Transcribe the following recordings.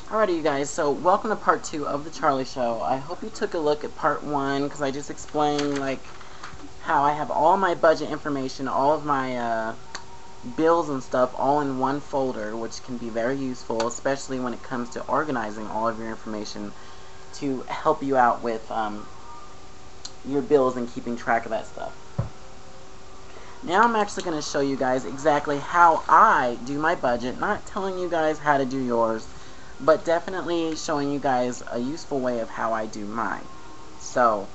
Alrighty, you guys, so welcome to part 2 of The Charlie Show. I hope you took a look at part 1, because I just explained, how I have all my budget information, all of my, bills and stuff all in one folder, which can be very useful, especially when it comes to organizing all of your information to help you out with, your bills and keeping track of that stuff. Now I'm actually going to show you guys exactly how I do my budget, not telling you guys how to do yours, but definitely showing you guys a useful way of how I do mine. So,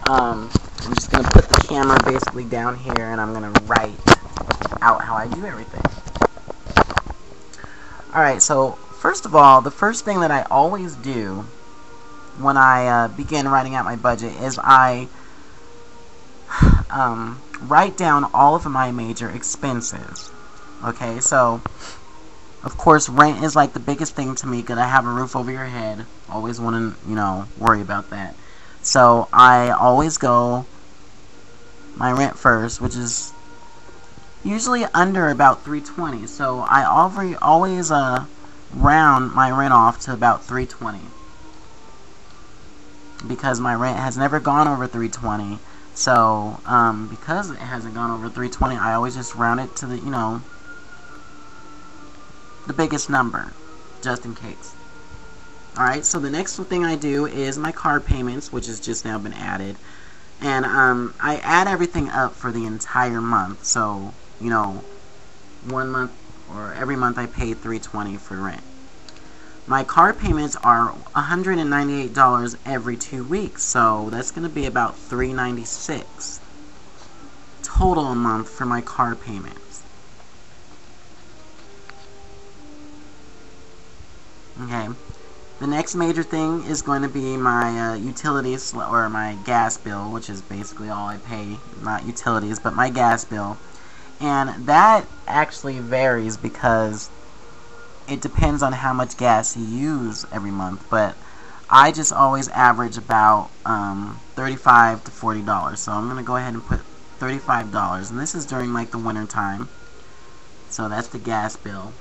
I'm just going to put the camera basically down here, and I'm going to write out how I do everything. Alright, so first of all, the first thing that I always do when I begin writing out my budget is I write down all of my major expenses. Okay, so of course, rent is like the biggest thing to me. Gotta have a roof over your head. Always want to, worry about that. So I always go my rent first, which is usually under about $320. So I always round my rent off to about $320 because my rent has never gone over $320. So because it hasn't gone over $320, I always just round it to the the biggest number, just in case. Alright, so the next thing I do is my car payments, which has just now been added. And I add everything up for the entire month. So, 1 month or every month I pay $320 for rent. My car payments are $198 every 2 weeks, so that's going to be about $396 total a month for my car payments. Okay, the next major thing is going to be my utilities, or my gas bill, which is basically all I pay, not utilities, but my gas bill. And that actually varies because it depends on how much gas you use every month, but I just always average about $35 to $40. So I'm going to go ahead and put $35, and this is during like the winter time. So that's the gas bill.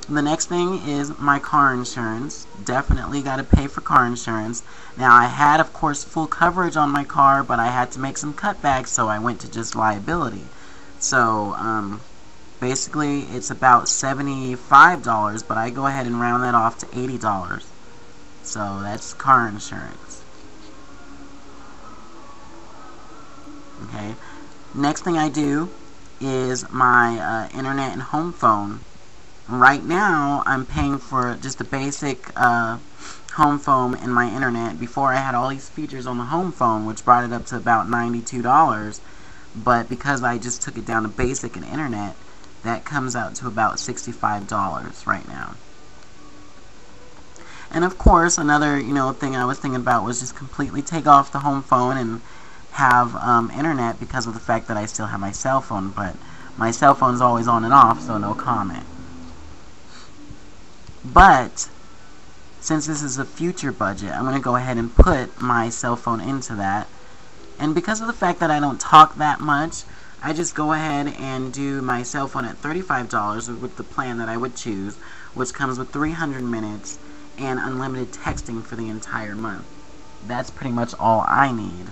The next thing is my car insurance. Definitely got to pay for car insurance. Now, I had, of course, full coverage on my car, but I had to make some cutbacks, so I went to just liability. So, basically, it's about $75, but I go ahead and round that off to $80. So, that's car insurance. Okay. Next thing I do is my internet and home phone. Right now, I'm paying for just a basic home phone and my internet. Before, I had all these features on the home phone, which brought it up to about $92. But because I just took it down to basic and internet, that comes out to about $65 right now. And of course, another thing I was thinking about was just completely take off the home phone and have internet, because of the fact that I still have my cell phone. But my cell phone's always on and off, so no comment. But since this is a future budget, I'm going to go ahead and put my cell phone into that. And because of the fact that I don't talk that much, I just go ahead and do my cell phone at $35 with the plan that I would choose, which comes with 300 minutes and unlimited texting for the entire month. That's pretty much all I need.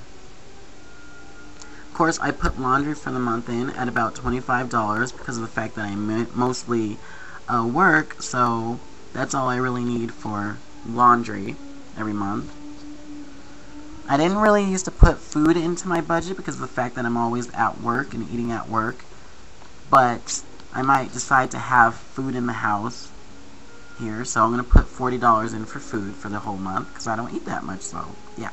Of course, I put laundry for the month in at about $25 because of the fact that I mostly work, so that's all I really need for laundry every month. I didn't really used to put food into my budget because of the fact that I'm always at work and eating at work. But I might decide to have food in the house here, so I'm going to put $40 in for food for the whole month because I don't eat that much, so yeah.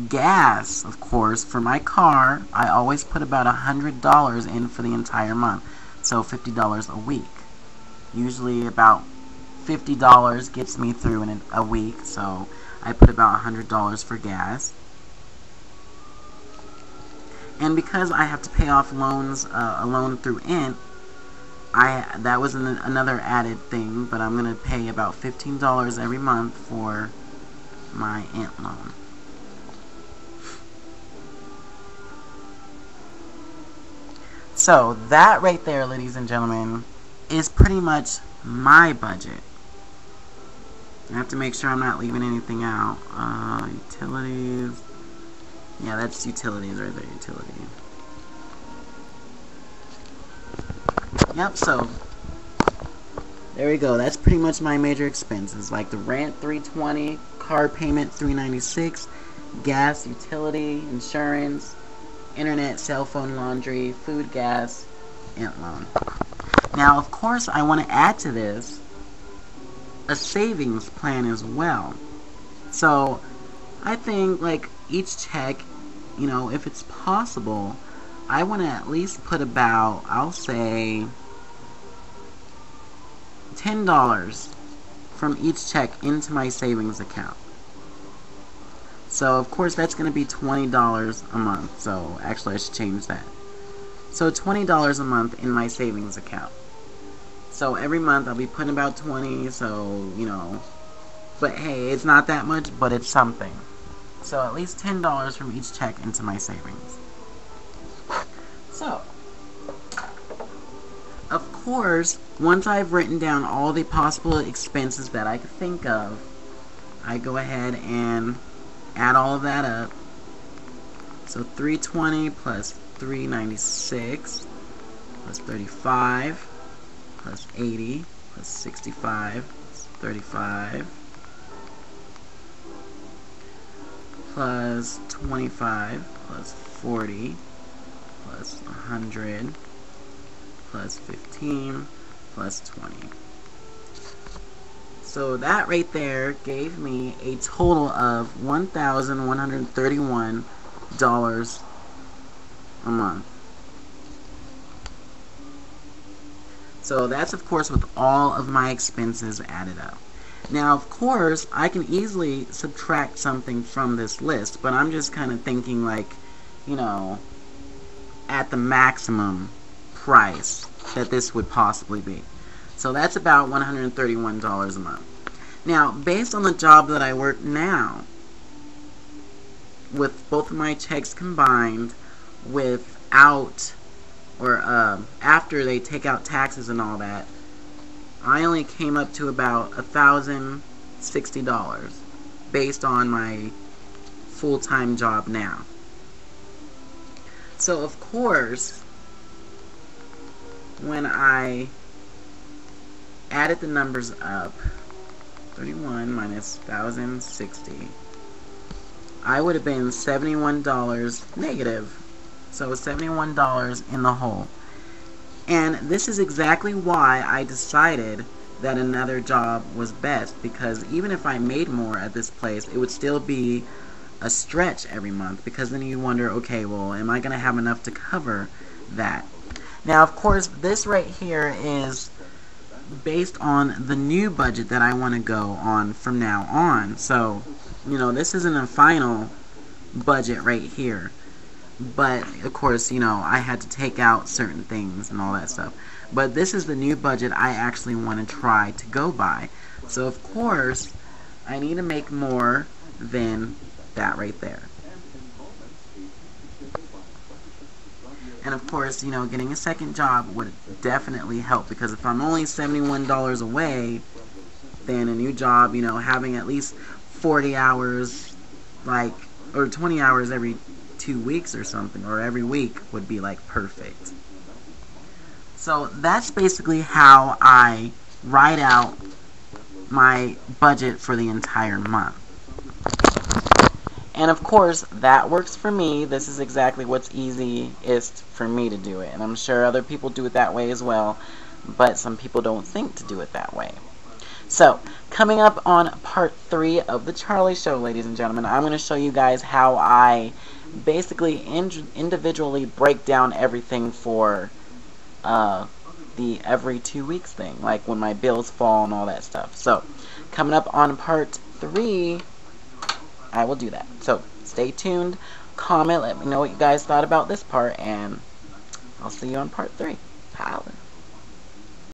Gas, of course, for my car, I always put about $100 in for the entire month, so $50 a week. Usually about $50 gets me through in a week, so I put about $100 for gas. And because I have to pay off loans, a loan through Int, that was another added thing, but I'm going to pay about $15 every month for my Int loan. So, that right there, ladies and gentlemen, is pretty much my budget. I have to make sure I'm not leaving anything out. Utilities. Yeah, that's utilities right there, utility. Yep, so there we go. That's pretty much my major expenses, like the rent $320, car payment $396, gas, utility, insurance, internet, cell phone, laundry, food, gas, and loan. Now, of course, I want to add to this a savings plan as well. So I think like each check, you know, if it's possible, I want to at least put about, I'll say, $10 from each check into my savings account. So of course that's going to be $20 a month. So actually I should change that. So $20 a month in my savings account. So every month I'll be putting about 20, so, you know, but hey, it's not that much, but it's something. So at least $10 from each check into my savings. So, of course, once I've written down all the possible expenses that I could think of, I go ahead and add all of that up. So $320 plus $396 plus 35 plus 80 plus 65 plus 35 plus 25 plus 40 plus 100 plus 15 plus 20. So that right there gave me a total of $1,131 a month. So that's of course with all of my expenses added up. Now of course I can easily subtract something from this list, but I'm just kind of thinking like, you know, at the maximum price that this would possibly be. So that's about $131 a month. Now, based on the job that I work now, with both of my checks combined, without, or after they take out taxes and all that, I only came up to about $1,060 based on my full-time job now. So, of course, when I added the numbers up, 31 minus 1,060, I would have been $71 negative. So $71 in the hole. And this is exactly why I decided that another job was best, because even if I made more at this place, it would still be a stretch every month, because then you wonder, okay, well, am I going to have enough to cover that? Now, of course, this right here is based on the new budget that I want to go on from now on. So, you know, this isn't a final budget right here. But, of course, you know, I had to take out certain things and all that stuff. But this is the new budget I actually want to try to go by. So, of course, I need to make more than that right there. And, of course, you know, getting a second job would definitely help. Because if I'm only $71 away, then a new job, you know, having at least 40 hours, like, or 20 hours every 2 weeks or something, or every week would be like perfect. So that's basically how I write out my budget for the entire month. And of course that works for me. This is exactly what's easiest for me to do it, and I'm sure other people do it that way as well, but some people don't think to do it that way. So, coming up on part 3 of the Charlie Show, ladies and gentlemen, I'm going to show you guys how I basically individually break down everything for the every 2 weeks thing, like when my bills fall and all that stuff. So, coming up on part 3, I will do that. So, stay tuned, comment, let me know what you guys thought about this part, and I'll see you on part 3. Holla.